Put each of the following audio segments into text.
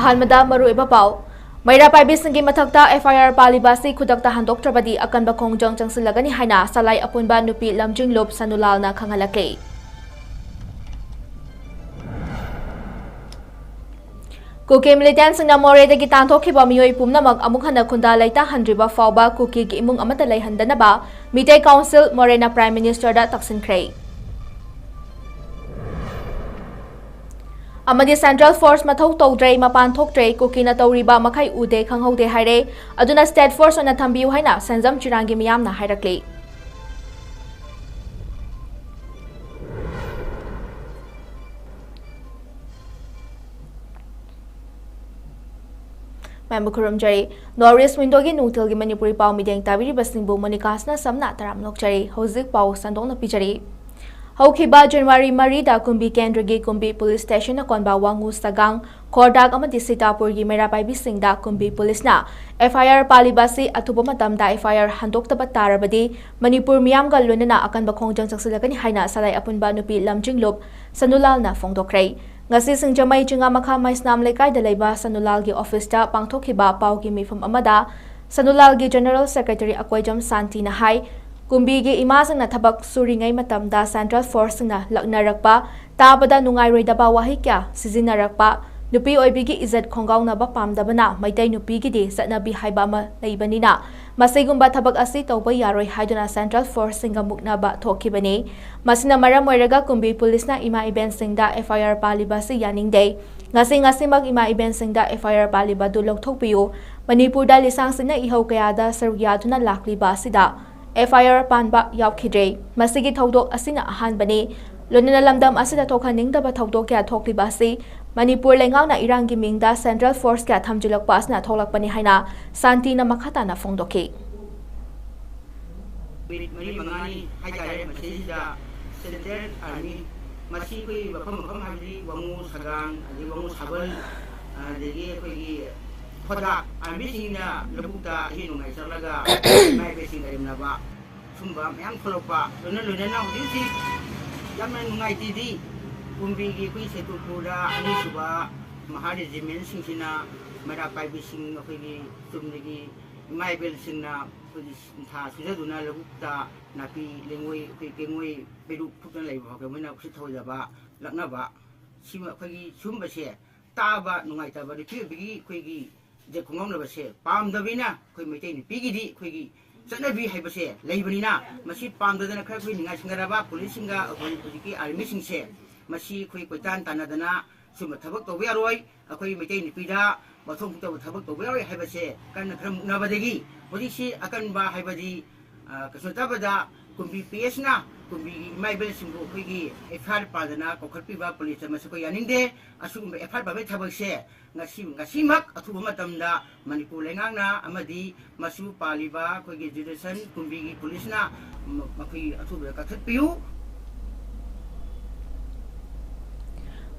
अहानमदा मरुइबा पाव मैरा पाइबिसंगी मथक्ता FIR पालिबासी खुदक्ता हंदोक्त्रबदी अकनबा खोंजंग चंगसिलगनी हाइना सलाई अपुनबा नुपी लमजिंगलोप सनुलालना खंगलके cookie militants मोरेदगी तांथोखिबा मियोय पुमनमक अमुक हन्ना खुंदा लैता हंद्रिबा फावबा कुकी की इमुंग अमता लैहंदनबा मिटे काउंसिल मोरेना प्राइम मिनिस्टर दा तक्सिनख्रे अमदी सेंट्रल फोर्स मथौ तौद्रे मपान थोक्ट्रे कुकीना तौरिबा मखै उदे खंगहौदे हाइरे अदुना स्टेट फोर्स ओना थंबियु हाइना सेंजम चिरांगी मियामना हाइरक्ले मैमुखुरम जरे नॉर्थ विंडो की नुथल की मणिपुरी पाव मिदेंग ताबिरी बसिंगबु मनिकासना समना तराम नोकचरे हौजिक पाव संदोंग पिजरे हौखिबा जनवरी मरीदा कुंबी केंद्र की कुंबी पुलिस स्टेशन कोनबा वांगू सगांग खोरडाग अमदी सीतापुर की मेरापाइबी सिंगदा कुंबी पुलिसना FIR पालिबासी अथुब मतमदा FIR हंदोक्तबा तारबदी मणिपुर मियामगा लोनना अकनबा खोंजंग चक्सिलगनी हाइना सलाई अपुनबा नुपी लमजिंगलोप सनुलालना फोंदोक्रे ngasi singjamai chinga makha maisnam lekai da leiba sanulal gi office ta pangthokhiba paw gi mifum amada sanulal gi general secretary 𝐂𝐲𝐸𝐬 santi na hai kumbi gi ima sang na thabak suringai matam da central force na laknarakpa tabada nungai roidaba wahi kya sizinarakpa nupi oibi gi izat khongaw na ba pamdabana maitai nupi gi de satnabi haiba ma leibanina masigumba thabak asi tawba yaroi haiduna central force singa mukna ba thokibani masina maram moiraga kumbi police na ima event singda FIR palibasi yaningde ngasi mak ima event singda FIR paliba du lokthokpiyo manipur da lisang sina ihau kaya da sarugya duna lakli ba sida FIR panba yaukidre masigi thodok asina ahan bani lonina lamdam asida thokhaning da ba thodok kya thokli ba si manipur lengang na irang gi mingda central force kya thamjulak pasna tholak pani haina santi na makhata na phongdoki mari mangani haijare masida central army masi koi bafam habri wangu sagang adi wangu sabal degi koi khoda army singna labukta hinu ngai sarlaga mai be singa imna ba sumba myam kholopa lona na hudi yamna ngai tidi kumbi gi koi setupura ani suba mahari jimen singina mara paibi sing koi gi tumdegi mai bel singna koi tha sujaduna labukta napi lengoi koi kengoi beru phutan leiba ka mena usi thoja ba lakna ba sima koi gi sumba se ta ba nungai ta ba ri bi koi gi je khongom na ba se pam da bina koi meitai ni pi gi di koi gi chana bi hai ba se leibani na masi pam da na khar koi ninga singara ba police singa koi ki army sing se masi koi koitan tanadana suma thabak to yaroi akoi meitai ni pida bathong to thabak to yaroi hai ba se kan khram na ba degi bodi si akan ba hai ba di kasota ba da kumbi PS na kumbi mai bel singo koi gi FIR padana kokharpi ba police masi ko yaninde asum FIR ba be thabak se ngasi mak athuba matamda manipur lengang na amadi masu paliba koi gi jurisdiction kumbi gi police na makoi athuba ka thatpiu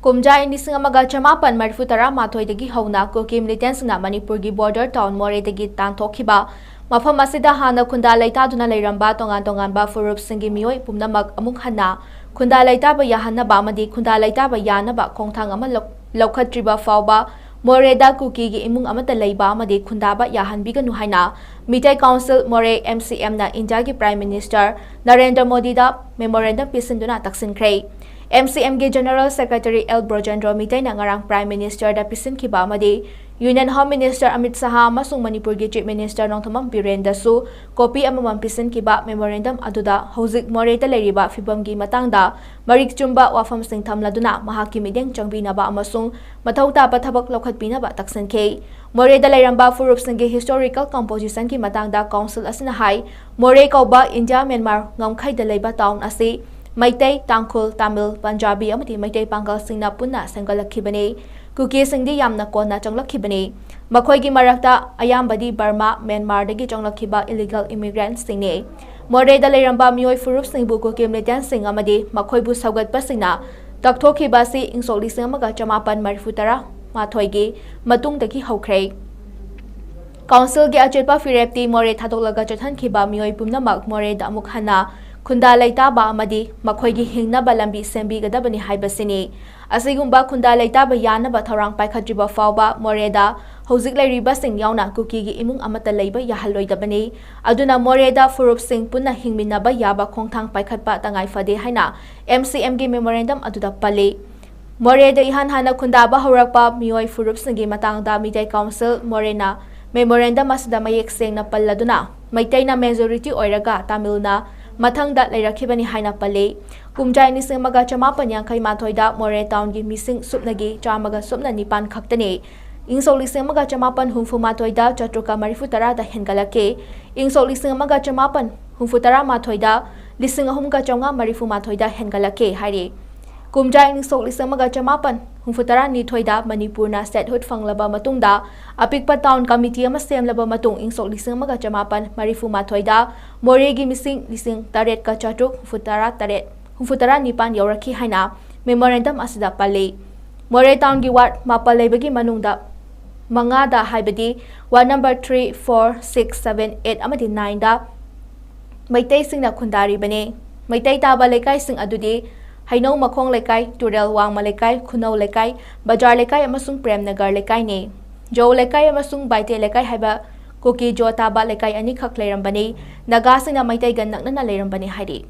कुमजाई Nising अमगा चमापन मरफु तरा माथोइदगी हौना cookie militants ना मणिपुर की border town मोरेदगी तांथोखिबा मफम असिदा हाना खुंदा लैतादुना लैरंबा तोंगान फुरुप सिंगी मियोय पुमनमक अमुक हन्ना खुंदा लैताबा याहन्नबा अमदी खुंदा लैताबा यानबा खोंथांग अमा लौखत्रिबा फावबा मोरेदा cookie की इमुंग अमता लैबा अमदी खुंदाबा याहनबिगनु हाइना Meitei council Moreh MCM ना India की प्राइम मिनिस्टर नरेंद्र मोदी दा मेमोरेंडम पिसिंदुना तक्सिनख्रे MCM के general secretary L Brojendra Meitei ना ngarang प्राइम मिनिस्टर दा पिसिनखिबा अमदी union home minister Amit Shah अमसुंग मणिपुर की चीफ मिनिस्टर नोंथमम बिरेन दसु कॉपी अममम पिसिनखिबा मेमोरेंडम अदुदा हौजिक मोरेता लेरिबा फिबम की मतंगदा मरिक चुंबा वाफम सिंग थमलदुना महाकी मिदेंग चंगबिनाबा अमसुंग मथौ ताबा थबक लौखत्पिनाबा तक्सनखे मोरेदा लेरंबा फुरुप सिंग हिस्टोरिकल कंपोजिशन की मतंगदा काउंसिल असना हाई मोरे कौबा इंडिया म्यांमार ngमखैदा लेबा टाउन असी मैतै तांखुल तमिल पंजाबी अमदी मैतै पांगल सिंगना पुन्ना संगलखिबने कुकी सिंगदी यामना कोना चंगलखिबने मखोयगी मरक्ता अयामबदी बर्मा म्यांमार दगी चंगलखिबा इलीगल इमिग्रेंट सिंगने मोरेदा लेरंबा मियोय फुरुप सिंगबु कुकी मिलिटेंट सिंग अमदी मखोयबु सौगतपा सिंगना तकथोखिबा सि इंसोली सिंग अमगा चमापन मरफुतरा माथोयगी मतुंगदगी हौख्रे काउंसिल के अचेपा फिरेप्ती मोरे थादोलगा चथनखिबा मियोय पुमनमक मोरेदा अमुक हन्ना khunda leitaba amadi makhoigi hingnaba lambi sembigadabani haibasini asigumba khunda leitaba yanaba thorang paikhatriba fawba moreda hojik leiriba sing yauna kuki gi imung amata leiba yahalloidabani aduna moreda furup sing punna hingminaba yaba khongthang paikhatpa tangai fade haina MCM gi memorandum aduda pali moreda ihan hana khunda ba horakpa mioi furup singi matangda mitai council morena memorandum asda mayek sengna palladuna maitaina majority oiraga tamilna mathangda leirakhibani haina pale kumjai ni semaga chamapan yankai mathoida more town gi missing supnagi chamaga supna nipan khaktani ingsoli semaga chamapan humfu mathoida chatruka marifutara da hengalake ingsoli semaga chamapan humfutara mathoida lising ahumga chonga marifu mathoida hengalake hairi kumjai ni soli semaga chamapan humfutara ni thoida manipurna statehood fanglaba matungda apikpa town committee ama semlaba matung ingsoli semaga chamapan marifu mathoida moregi missing lising taret ka chatruk humfutara nipan yaurakhi haina memorandum asida pale more town gi ward mapal lebagi manungda manga da haibadi ward number 3 4 6 7 8 amadi 9 da maitai singna khundari bane maitai taba lekai sing adudi Haino Makhong Lekai, Turel Wangma Lekai, Khunau Lekai, Bajar Lekai amasung Premnagar Lekai ne. Jo Lekai amasung Baite Lekai haiba Kuki Jo Taba Lekai ani khak leirambani, Nagasina Maitai gan nakna leirambani haidi.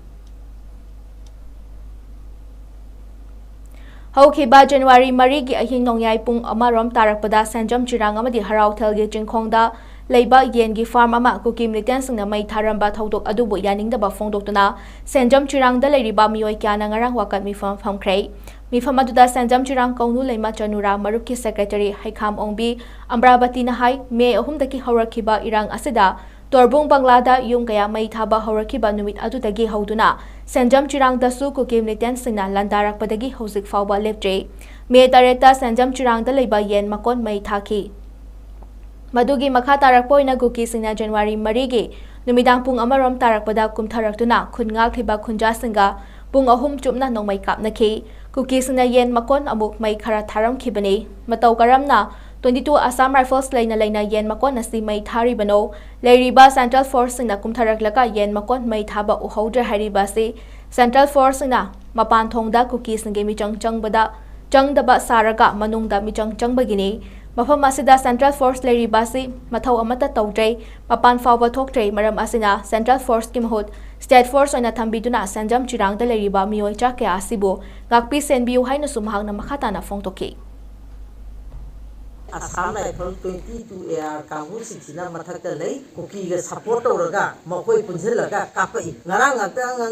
Haukiba January Marigi ahing nongyai pung amarom tarakpada Sanjam Chirang amadi Harau Thelgi Jingkhongda Leiba Yengi Farm ama Kukim Litensing Mai Tharamba Thodok Adubu Yaning the Bafongdokuna, Sanjam Chirang the Lady Bamio Kiana Ngarang Wakat Mifam from Cray. Mifamaduda Sanjam Chirang Konu Lema Chanura Maruki Secretary Haikam Ongbi, Ambrabatina Hai, May Ahumdaki Horakiba Irang Asida, Torbung Banglada Yung Kaya Mai Taba Horakiba Numit Adutagi Hauduna, Sanjam Chirang Dasu Kukim Litensina Landarak Padagi Hosik Fauba Leptre. May Tareta Sanjam Chirang the Leba Yen Makon Mai Taki. Madugi makha tarakpoina guki singna January marigi numidang pung amarom tarakpada kumtharaktuna khungak thiba khunja singa pung ahum chupna nongmai kapnaki guki singna yen makon amuk mai khara tharam khibani matau karamna 22 Assam Rifles leina yen makon asi mai thari bano leiriba Central Force singna kumtharaklaka yen makon mai thaba uhodra hariba si Central Force singna mapan thongda guki singe mi changbada changdaba saraga manungda mi changbagini Mafam asida Central Force leiribasi mathau amata tawdrei mapan fawba thoktrei maram asina Central Force ki mahut State Force oina thambiduna Sanjam Chirang da leiriba mioi chakya asibu gakpi senbiu haina sumhangna makhatana phongtoki Assam Rifle 22 AR Kangu Sixina Mathaka Lay, Kuki support Oraga, Mokoi Punzilaga, Kapai, Naranga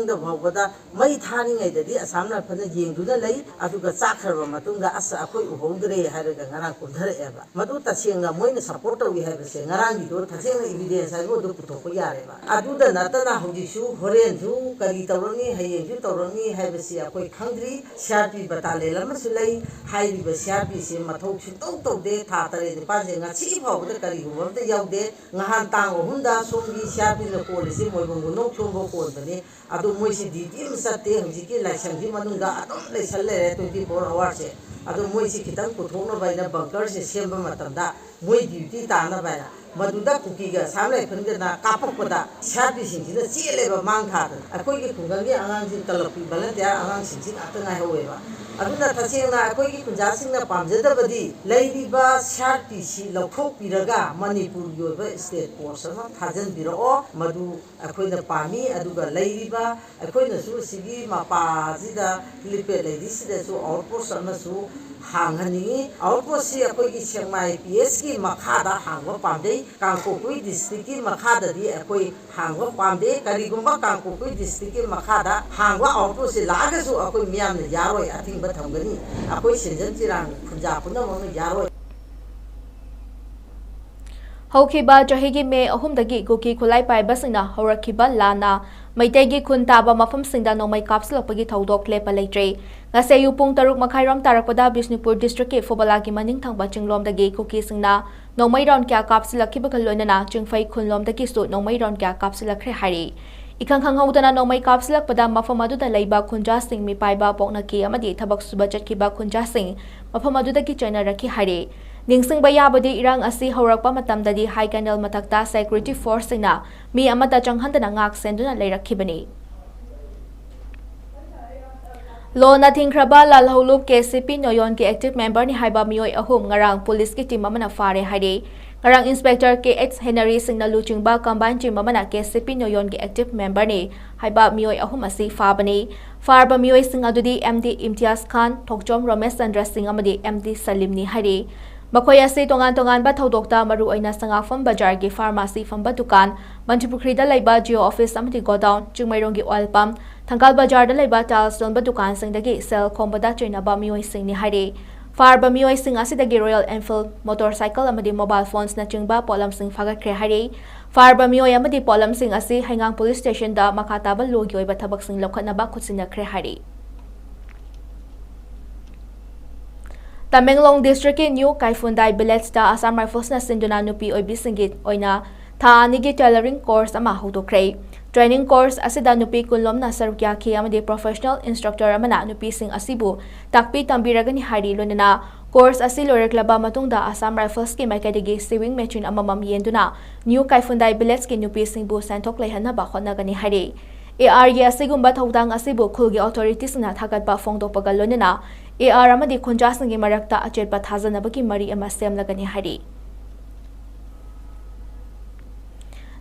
the Mogoda, Mai Tani, the Assam Rifle Jing to the Lay, Aduka Sakar, Matunga Asa Akoi, Hongre, Haragana Kundra Eva. Maduta Singa Moin supporter we have a Sengarangi, Tatina evidence I go to Putokoyareva. Aduda Natana Hojishu, Horenzu, Karitaroni, Hayu Toroni, have a sea quite hungry, Sharpi Batale Masulay, High Sharpi, Matok, Toto de. Tatare the passing a chief of the Karibu of the Yaude, Nahantang, Hunda, Songi, Sharpin the policy, Moibuno, Chumbo Company, Adu Moisi Dim Sate, Jiki, like Sanjimanunda, Adon, they select 24 hours. Adu Moisi Kitan, Putono by the bunkers, Silver Matanda, Moi duty, Tana Bana. Maduda Kukiga, Samla Kundana, Kapoda, Sharpi Sinti, the sea level manka, a quick Kungangi, Anansi Talapi, Balantia, Anansi, Atana, however. Aduna Tasina, a quick Kunjasina Pamjeta Badi, Lady Ba, Sharpi, Loko Piraga, Manipur, your state portion, Tajan Biro, Madu, a queen of Pami, Aduga Lady Ba, a queen of Susi, Mapa, Zida, Lipe, Ladies, the so outpost on the so. Hangani, outpost here, Kogi my PSK Makada, Hango Pande, Kankokui district Makada, the Akoi, Hango Pande, Karigumba, Kankokui district Makada, Hango outpost Lagasu, Akoi Miam, Yaro, I think, but Hungary, Akoi Shenjan, Punjapuna, Yaro. Haukiba Jahigi May Ahumdagi Guki Kulai Pai Basina, Horakiba Lana, Maitegi Kuntaba Mafam Sinda no my capsule of Pagi Todok Lepa Latre. Nasayu Pung Taruk Makairam Tarapada Bisnupur District Fobalaki Maning Tang Baching Lom the Gay Cookie Singna, no Mairon Kya capsula Kibakalona, Jingfai Kunlom the Kisto, no Mairon Kya capsula Krehari. Ikang Haudana no my capsula Pada Mafamadu the Laiba Kunjasing, Mi Paiba Poknaki Amadi Tabak Subajat Kiba Kunjasing, Mafamadu the Kichana Raki Hari. Ningsing bayabadi irang asi horakpa matamdadi high canal matakta security force na mi amata changhandana ngak senduna leirakhibani Lona thingkraba lalholup 𝐂𝐲𝐰𝐬 active member ni haiba mioi ahum ngarang police ki team amana fare haide ngarang inspector 𝐂𝐻 singna luchingba combine team amana 𝐂𝐲𝐰𝐬 active member ni haiba mioi ahum asi fabani farba mioi sing adudi MD Imtiaz Khan Thokjom Ramesh Chandra Singh amadi MD Salim ni haide makhoi ase tongan ba thodokta maru aina sangafam bazar gi pharmacy famba dukan Manipur da laiba geo office amati godown chungmairong gi oil pump Thangal Bazar da laiba Talson ba dukan sing dagi 𝐶𝐿 da choina ba mioi sing ni haide far ba mioi sing asi dagi Royal Enfield motorcycle amadi mobile phones na chungba polam sing fagat kre haide far ba mioi amadi polam sing asi Haingang police station da makata ba logi oi ba thabak sing lokhatna ba khutsina kre haide Tamenglong district ki 𝐂𝐄𝐲𝐰𝐬 village da Assam Rifles na sinduna nupi oi bisingit oina tha ani gi tailoring course ama hodokre training course asida nupi kunlom na 𝐍𝐄𝐰𝐬 amadi professional instructor amana nupi sing asibu takpi tambiragani hari lonana course asi loreklaba matungda Assam Rifles ki maikadigi sewing machine amamam yenduna 𝐂𝐄𝐲𝐰𝐬 village ki nupi singbu sentok lehanna ba khonagani hari AR gi asigumba thodang asibu khulgi authorities na thagatba fongdokpaga lonana AR amadi khonja singi marakta achetpa thajanabagi mari ama semlagani hari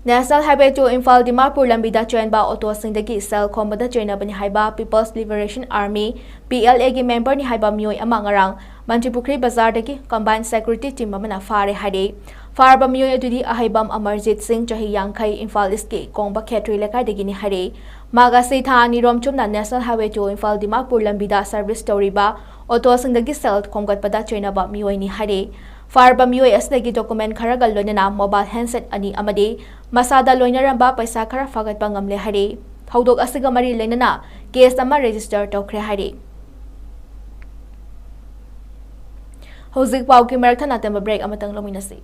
National Highway to Imphal Dimapur lambida choinba auto singdagi 𝐶𝐿 choina bani haiba People's Liberation Army PLA gi member ni haiba mioi ama ngarang Manipur bazar dagi combined security team amana fare haide farba mioi adudi ahaibam Amarjit Singh chahi 50 Imphal East ki kongba khetri lekai dagi ni haide maga sei tha ni rom chumna National Highway to Imphal Dimapur lambida service story ba auto singdagi 𝐶𝐿 khomgatpada choina ba mioi ni haide farba mioi asdagi document kharagal lonana mobile handset ani amadi masada loinaramba paisa khara fagatpa ngamle hari thodok asiga mari lenana case ama register tokre hari hozik pau ki marak thana temba break amatang lominasi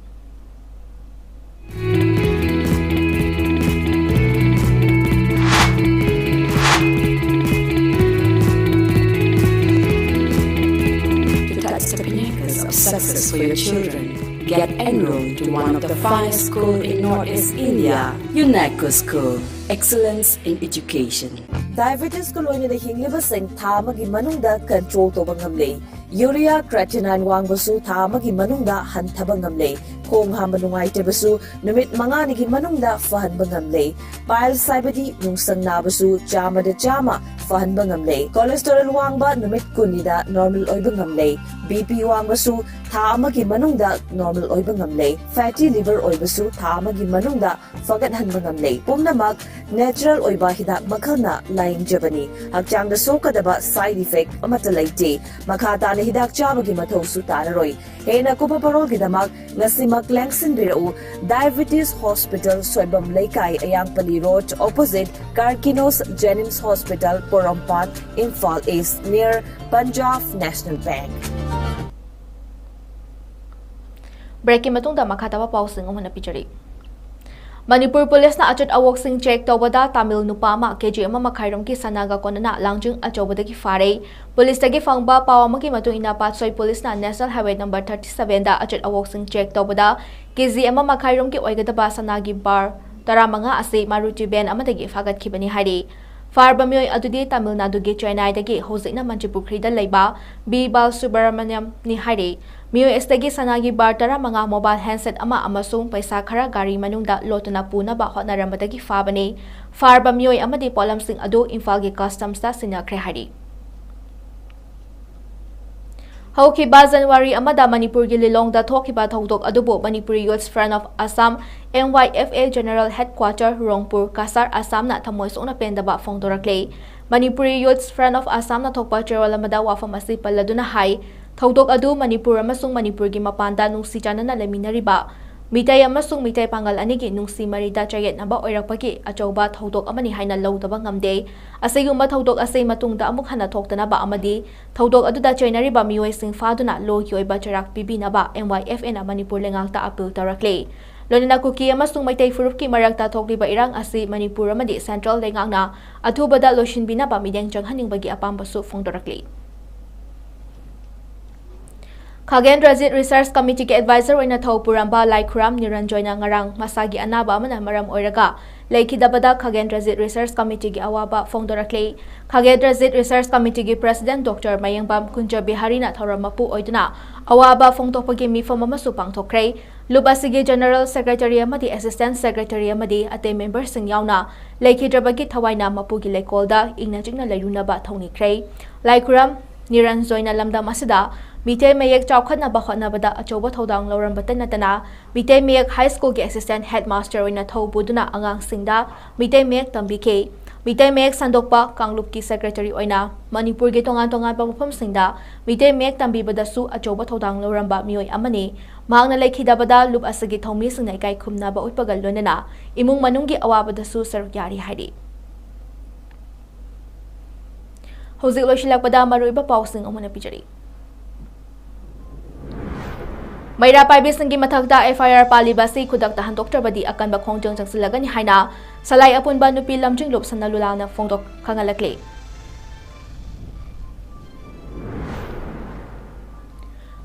Success for your children. Get enrolled to one of the finest schools in Northeast India, 𝐂𝐲𝐰𝐬 School. Excellence in education. Diabetes ko loina da hingliba sing thamagi manungda control to bangamle. Urea creatinine wangbasu thamagi manungda hanthaba ngamle. Khong hamba nungai tebasu numit mangani gi manungda fahan bangamle. Bile saibadi nungsang nabasu chama da chama fahan bangamle. Cholesterol wangba numit kunida normal oi bangamle. BP wangbasu thamagi manungda normal oi bangamle. Fatty liver oi basu thamagi manungda fagat han bangamle. Pumnamak natural oiba hidak makalna laing jabani hakchang da sokadaba side effect amata laite makata na hidak chabagi mathaw su tararoi hena ko paparol gidamak ngasimak langsin birau Diabetes Hospital Soibam Laikai Ayangpali Road opposite Karkinos Jennings Hospital Porompat Imphal East near Punjab National Bank. Breaking matungda makata pa pausing umana pichari Manipur Police na achat awok sing check tawada Tamil nupama KG ama makhairom ki sanaga konana langjing achobada ki fare police tagi fangba pawama ki matu ina patsoi police na National Highway number 37 da achat awok sing check tawada KG ama makhairom ki oigada ba sanagi bar taramanga ase Maruti Ben amadagi fagat khibani hari farba mioi adudi Tamil Nadu gi Chennai dagi hozina Manipur da laiba B Bal Subramaniam ni hari mioi estagi sanagi bar taramanga mobile handset ama amasung paisa khara gari manungda lotuna puna ba hotnarambadagi fabani farba mioi amadi polam sing adu Imphal gi customs ta sinakre hari Haukiba January amada Manipur gi lilong da thokiba thodok adubo Manipuri Youth Front of Assam MYFA General Headquarter Rongpur Kasar Assam na thamoi sona pendaba fongdorakle Manipuri Youth Front of Assam na thokpa cherol amada wafam asi palladuna hai thodok adu Manipur amasung Manipur gi mapanda nungsi chanana leminariba mitai amasung mitai pangal anigi nungsi marida chayet naba oirakpagi achauba thodok amani haina lodaba ngamde asigumba thodok asei matungda amuk hana thoktana ba amadi thodok aduda chainariba mioi sing faduna logi oiba charak pibina ba MYFN Manipur lengakta appeal tarakle lonina kuki amasung mitai furup ki marakta thokliba irang asi Manipur amadi Central lengakna athubada loshinbina ba mideng changhaning bagi apambasu fongdorakle Khagen Rajit Research Committee ke advisor oina thau puramba Laikhuram Niranjoyna ngarang masagi anaba amana maram oiraga लेखिदबदा Khagendrajit research committee की अवाबा फोंदोरक्ले Khagendrajit research committee की president doctor Mayengbam ꯀꯨꯟꯖꯕꯤꯍꯥꯔꯤꯅ थौरम मपु ओइदुना अवाबा फोंदोकपगी मिफम अमसु पांगथोक्रे लुप असिगी जनरल सेक्रेटरी अमदी असिस्टेंट सेक्रेटरी अमदी अते मेंबर सिंग यावना लेखिद्रबगी थवाइना मपुगी लेकोलदा इग्ना चिग्ना लेरुनबा थौनिख्रे लाइखुरम निरंजोइना लमदम असिदा मिटे मेयक चौखनबा होनबदा अचौबा थौदांग लौरंबत नतना मिटे मेयक हाई स्कूल के असिस्टेंट हेडमास्टर ओइना थौबुदुना आंगांग सिंगदा मिटे मेयक तंबिके मिटे मेयक संदोकपा कांगलुप की सेक्रेटरी ओइना मणिपुर के तोंगान तोंगान मफम सिंगदा मिटे मेयक तंबिबदसु अचौबा थौदांग लौरंबा मियोय अमने मांगना लेखिदबदा लुप असगी थौमी सिंगना इकाई खुमनाबा उइपगल लोनना इमुंग मनुंगी अवाबदसु सरुक यारी हाइदि हौजिक लोइसिलकपदा मरुइबा पाउसिंग अमना पिजरी मैरा पाइबीसिंगी मथक्ता एफआईआर पालिबासी खुदक्ता हंतोक्तरबदी अकनबा खोंजंग चंगसिलगनी हाइना सलाई अपुनबा नुपी लमजिंग लोप सन्ना लुलाना फोंदोक खंगलकले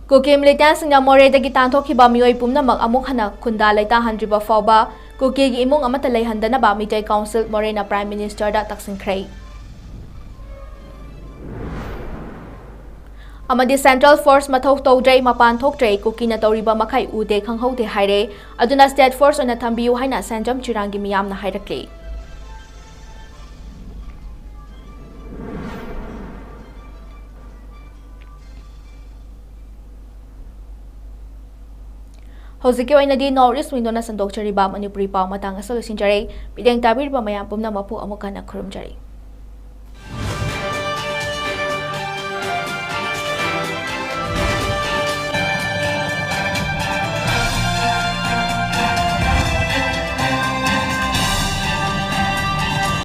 कुकी मिलिटेंट्सना मोरेदगी तांथोखिबा मियोय पुमनमक अमुक हना खुंदा लेता हंद्रिबा फावबा कुकीगी इमुंग अमता लेहंदनबा मिटै काउंसिल मोरेना प्राइम मिनिस्टर दा तक्सिंख्रै अमदी सेंट्रल फोर्स मथौ तौद्रै मपान थोक्ट्रै कुकीना तौरिबा मखै उदे खंहौदे हाइरे अदुना स्टेट फोर्स ओना थंबियु हाइना सेंजम चिरांगी मियामना हाइरक्ले हौजिके ओइनदी नॉर्थ ईस्ट विंडोना संदोक्चरिबा मणिपुरी पाव मतंग असलो सिंजरे पिदेंग ताबिरबा मयाम पुमना मपु अमुकना खुरुमजरी।